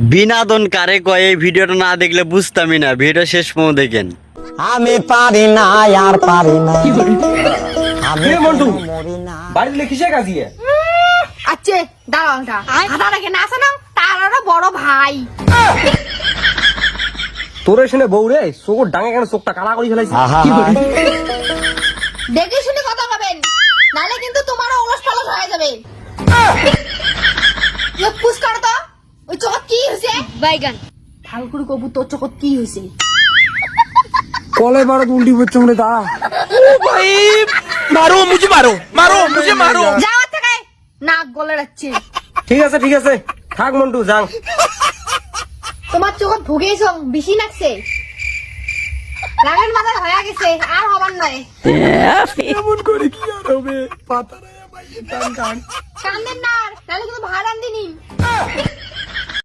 বিনোদন কারে কয় এই ভিডিওটা না দেখলে বুঝতামই না, ভিডিও শেষ পর্যন্ত দেখেন। আমি পারি না আর পারি না আমি মন্টু মরি না বাড়ি লিখিছে কাজিয়ে আচ্ছা দাঁড়াওটা হাতা রেখে না আসে না তার বড় ভাই তোর এখানে বউ রে চোখ ডাঙে কেন চোখটা কালা করে ফেলাইছে আহা দেখে শুনে কথা বলবেন নালে কিন্তু তোমারও অলস পালস হয়ে যাবে পুশ কর তো ওই চোখ কি হইছে বাইগান ঠাকুর কবু তোর চোখ কি হইছে কলে বারো উল্টি পড়ছে মনে দা যাওয়ার থেকে নাক গলে যাচ্ছে ঠিক আছে থাক মন্টু যাং তোমার চোখ ভুগেছ বেশি লাগছে রাগের মাথা হয়ে গেছে আর হবার নয় এমন করে কি আর হবে পাতা রে ভাই টান কান্দেন না আর, নাহলে কিন্তু ভাড়ান দিনি